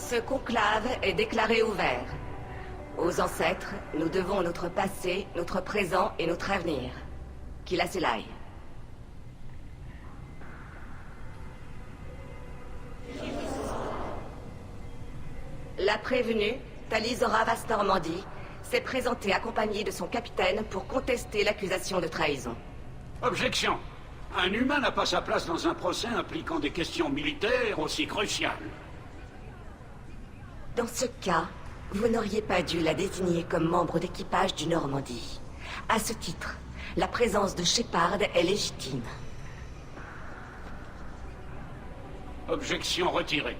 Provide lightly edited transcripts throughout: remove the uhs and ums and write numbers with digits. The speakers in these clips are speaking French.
Ce conclave est déclaré ouvert. Aux ancêtres, nous devons notre passé, notre présent et notre avenir. Kila Selai. La prévenue, Talizora Vas-Normandie, s'est présentée accompagnée de son capitaine pour contester l'accusation de trahison. Objection. Un humain n'a pas sa place dans un procès impliquant des questions militaires aussi cruciales. Dans ce cas, vous n'auriez pas dû la désigner comme membre d'équipage du Normandie. À ce titre, la présence de Shepard est légitime. Objection retirée.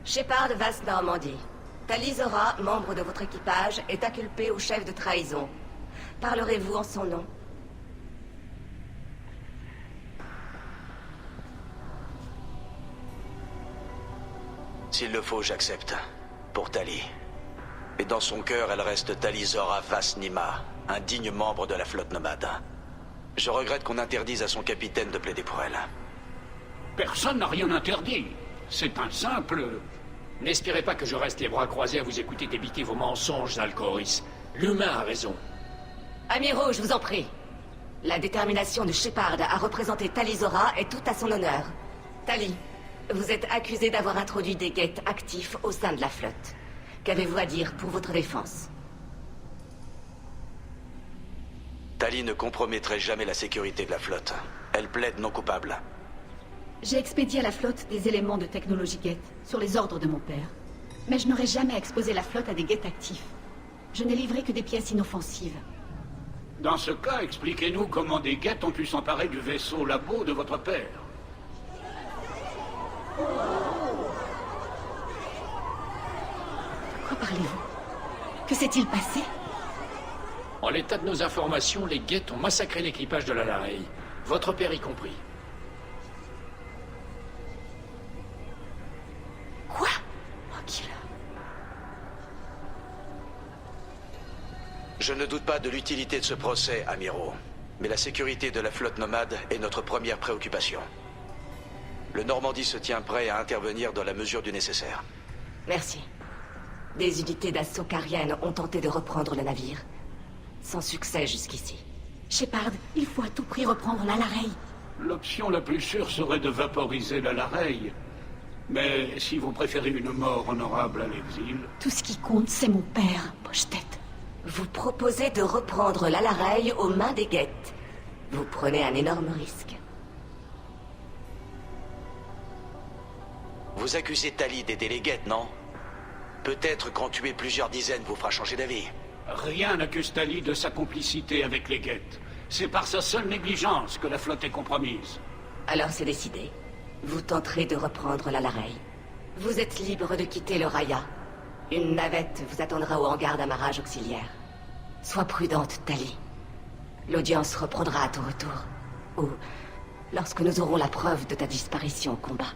Shepard Vas-Normandie. Talizora, membre de votre équipage, est inculpé au chef de trahison. Parlerez-vous en son nom? S'il le faut, j'accepte. Pour Tali. Mais dans son cœur, elle reste Talizora Vas-Nima, un digne membre de la flotte nomade. Je regrette qu'on interdise à son capitaine de plaider pour elle. Personne n'a rien interdit. C'est un simple... N'espérez pas que je reste les bras croisés à vous écouter débiter vos mensonges, Alcoris. L'humain a raison. Amiraux, je vous en prie. La détermination de Shepard à représenter Talizora est tout à son honneur. Tali, vous êtes accusé d'avoir introduit des guettes actifs au sein de la flotte. Qu'avez-vous à dire pour votre défense? Tali ne compromettrait jamais la sécurité de la flotte. Elle plaide non coupable. J'ai expédié à la flotte des éléments de technologie guette, sur les ordres de mon père. Mais je n'aurais jamais exposé la flotte à des guettes actifs. Je n'ai livré que des pièces inoffensives. Dans ce cas, expliquez-nous comment des guettes ont pu s'emparer du vaisseau labo de votre père. De quoi parlez-vous? Que s'est-il passé? En l'état de nos informations, les guettes ont massacré l'équipage de la Larey. Votre père y compris. Quoi? Oh, Kila. Je ne doute pas de l'utilité de ce procès, Amiraux. Mais la sécurité de la flotte nomade est notre première préoccupation. Le Normandie se tient prêt à intervenir dans la mesure du nécessaire. Merci. Des unités d'assaut cariennes ont tenté de reprendre le navire. Sans succès jusqu'ici. Shepard, il faut à tout prix reprendre la Larey. L'option la plus sûre serait de vaporiser la Larey. Mais si vous préférez une mort honorable à l'exil... Tout ce qui compte, c'est mon père, poche-tête. Vous proposez de reprendre la Larey aux mains des guettes. Vous prenez un énorme risque. Vous accusez Tali d'aider les guettes, non? Peut-être qu'en tuer plusieurs dizaines vous fera changer d'avis. Rien n'accuse Tali de sa complicité avec les guettes. C'est par sa seule négligence que la flotte est compromise. Alors c'est décidé. Vous tenterez de reprendre la Larey. Vous êtes libre de quitter le Raya. Une navette vous attendra au hangar d'amarrage auxiliaire. Sois prudente, Tali. L'audience reprendra à ton retour. Ou lorsque nous aurons la preuve de ta disparition au combat.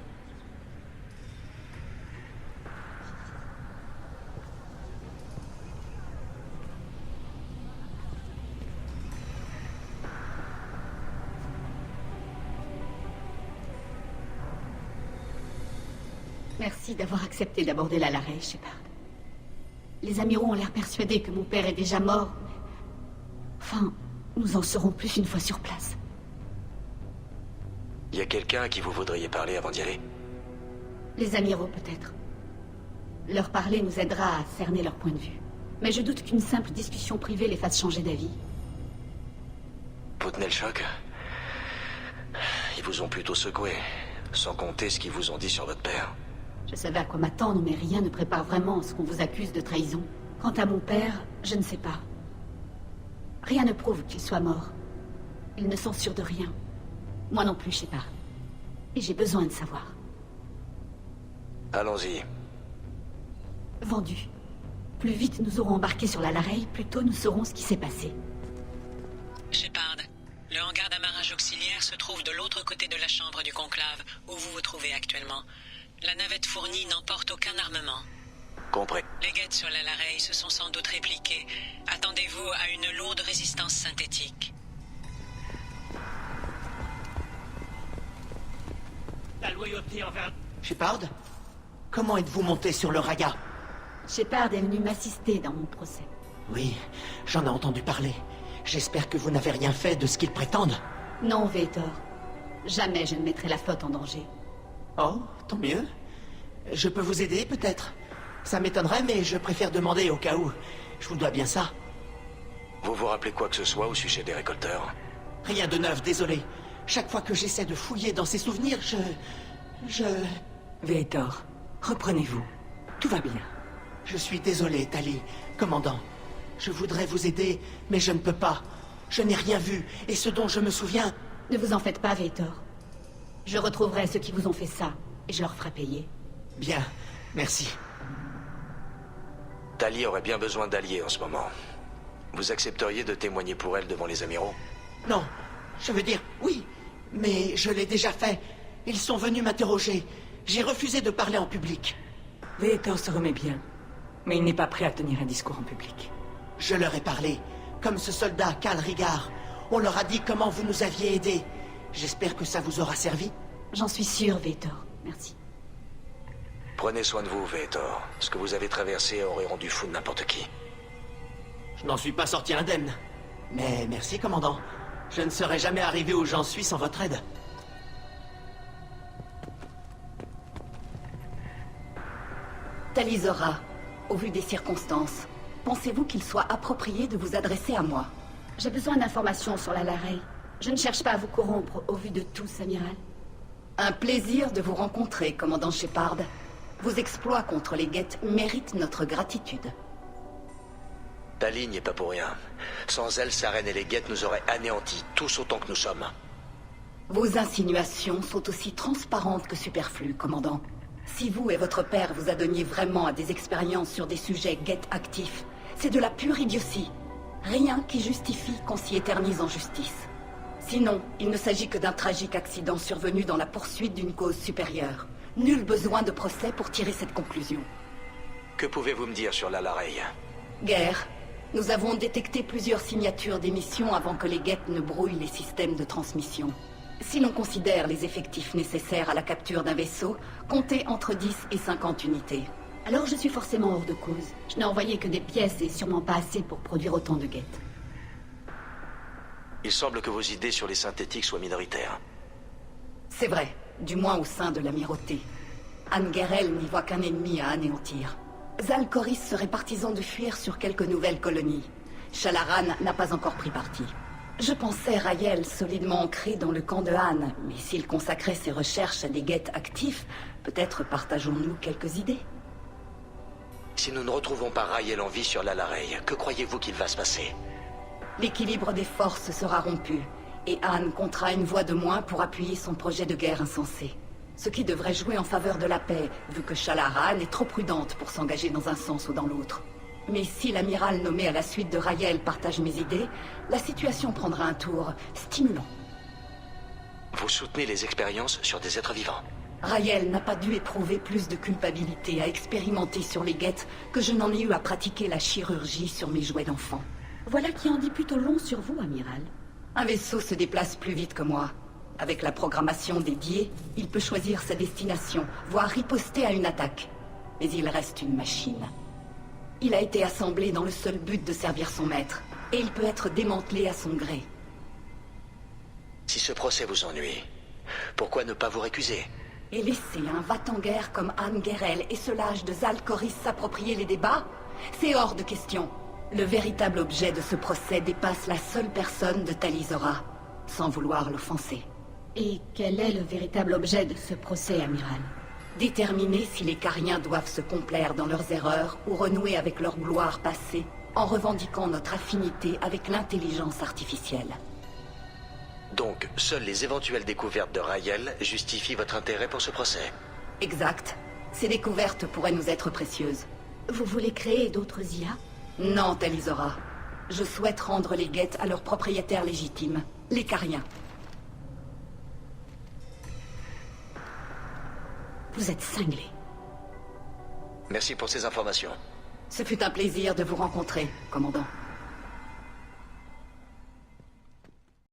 Merci d'avoir accepté d'aborder la Larey, Shepard. Les amiraux ont l'air persuadés que mon père est déjà mort. Enfin, nous en saurons plus une fois sur place. Y a quelqu'un à qui vous voudriez parler avant d'y aller? Les amiraux, peut-être. Leur parler nous aidera à cerner leur point de vue. Mais je doute qu'une simple discussion privée les fasse changer d'avis. Vous tenez le choc? Ils vous ont plutôt secoué, sans compter ce qu'ils vous ont dit sur votre père. Je savais à quoi m'attendre, mais rien ne prépare vraiment ce qu'on vous accuse de trahison. Quant à mon père, je ne sais pas. Rien ne prouve qu'il soit mort. Il ne censure de rien. Moi non plus, Shepard. Et j'ai besoin de savoir. Allons-y. Vendu. Plus vite nous aurons embarqué sur la Larey, plus tôt nous saurons ce qui s'est passé. Shepard, le hangar d'amarrage auxiliaire se trouve de l'autre côté de la chambre du conclave, où vous vous trouvez actuellement. La navette fournie n'emporte aucun armement. Compris. Les guettes sur la Larey se sont sans doute répliquées. Attendez-vous à une lourde résistance synthétique. La loyauté envers... Shepard? comment êtes-vous monté sur le Raya? Shepard est venu m'assister dans mon procès. Oui, j'en ai entendu parler. J'espère que vous n'avez rien fait de ce qu'ils prétendent. Non, Vetor. Jamais je ne mettrai la flotte en danger. Oh, tant mieux. Je peux vous aider, peut-être? Ça m'étonnerait, mais je préfère demander au cas où. Je vous dois bien ça. Vous vous rappelez quoi que ce soit au sujet des récolteurs? Rien de neuf, désolé. Chaque fois que j'essaie de fouiller dans ces souvenirs, Vetor, reprenez-vous. Tout va bien. Je suis désolé, Tali, commandant. Je voudrais vous aider, mais je ne peux pas. Je n'ai rien vu, et ce dont je me souviens... Ne vous en faites pas, Vetor. Je retrouverai ceux qui vous ont fait ça, et je leur ferai payer. Bien, merci. Tali aurait bien besoin d'alliés en ce moment. Vous accepteriez de témoigner pour elle devant les amiraux? Non, je veux dire, oui, mais je l'ai déjà fait. Ils sont venus m'interroger. J'ai refusé de parler en public. Vetor se remet bien, mais il n'est pas prêt à tenir un discours en public. Je leur ai parlé, comme ce soldat, Cal Rigard. On leur a dit comment vous nous aviez aidés. J'espère que ça vous aura servi. J'en suis sûre, Vetor. Merci. Prenez soin de vous, Vetor. Ce que vous avez traversé aurait rendu fou n'importe qui. Je n'en suis pas sorti indemne. Mais merci, commandant. Je ne serais jamais arrivé où j'en suis sans votre aide. Talizora, au vu des circonstances, pensez-vous qu'il soit approprié de vous adresser à moi? J'ai besoin d'informations sur la Larey. Je ne cherche pas à vous corrompre au vu de tous, amiral. Un plaisir de vous rencontrer, commandant Shepard. Vos exploits contre les Geth méritent notre gratitude. Tali n'y est pas pour rien. Sans elle, Saren et les Geth nous auraient anéantis, tous autant que nous sommes. Vos insinuations sont aussi transparentes que superflues, commandant. Si vous et votre père vous adonniez vraiment à des expériences sur des sujets Geth actifs, c'est de la pure idiotie. Rien qui justifie qu'on s'y éternise en justice. Sinon, il ne s'agit que d'un tragique accident survenu dans la poursuite d'une cause supérieure. Nul besoin de procès pour tirer cette conclusion. Que pouvez-vous me dire sur la Larey? Guerre. Nous avons détecté plusieurs signatures d'émissions avant que les Geth ne brouillent les systèmes de transmission. Si l'on considère les effectifs nécessaires à la capture d'un vaisseau, comptez entre 10 et 50 unités. Alors je suis forcément hors de cause. Je n'ai envoyé que des pièces et sûrement pas assez pour produire autant de Geth. Il semble que vos idées sur les synthétiques soient minoritaires. C'est vrai, du moins au sein de l'amirauté. Anne-Guerel n'y voit qu'un ennemi à anéantir. Zal-Koris serait partisan de fuir sur quelques nouvelles colonies. Shalaran n'a pas encore pris parti. Je pensais Raël solidement ancré dans le camp de Han, mais s'il consacrait ses recherches à des Geth actifs, peut-être partageons-nous quelques idées. Si nous ne retrouvons pas Raël en vie sur la Larey, que croyez-vous qu'il va se passer? L'équilibre des forces sera rompu, et Han comptera une voix de moins pour appuyer son projet de guerre insensé. Ce qui devrait jouer en faveur de la paix, vu que Shalaran est trop prudente pour s'engager dans un sens ou dans l'autre. Mais si l'amiral nommé à la suite de Raël partage mes idées, la situation prendra un tour stimulant. Vous soutenez les expériences sur des êtres vivants? Raël n'a pas dû éprouver plus de culpabilité à expérimenter sur les Geth que je n'en ai eu à pratiquer la chirurgie sur mes jouets d'enfant. Voilà qui en dit plutôt long sur vous, amiral. Un vaisseau se déplace plus vite que moi. Avec la programmation dédiée, il peut choisir sa destination, voire riposter à une attaque. Mais il reste une machine. Il a été assemblé dans le seul but de servir son maître, et il peut être démantelé à son gré. Si ce procès vous ennuie, pourquoi ne pas vous récuser? Et laisser un va-t-en-guerre comme Anne-Guerel et ce lâche de Zal-Koris s'approprier les débats? C'est hors de question. Le véritable objet de ce procès dépasse la seule personne de Talizora, sans vouloir l'offenser. Et quel est le véritable objet de ce procès, amiral? Déterminer si les Cariens doivent se complaire dans leurs erreurs ou renouer avec leur gloire passée en revendiquant notre affinité avec l'intelligence artificielle. Donc, seules les éventuelles découvertes de Raël justifient votre intérêt pour ce procès? Exact. Ces découvertes pourraient nous être précieuses. Vous voulez créer d'autres IA? Non, Talizora. Je souhaite rendre les Geth à leurs propriétaires légitimes, les Cariens. Vous êtes cinglé. Merci pour ces informations. Ce fut un plaisir de vous rencontrer, commandant.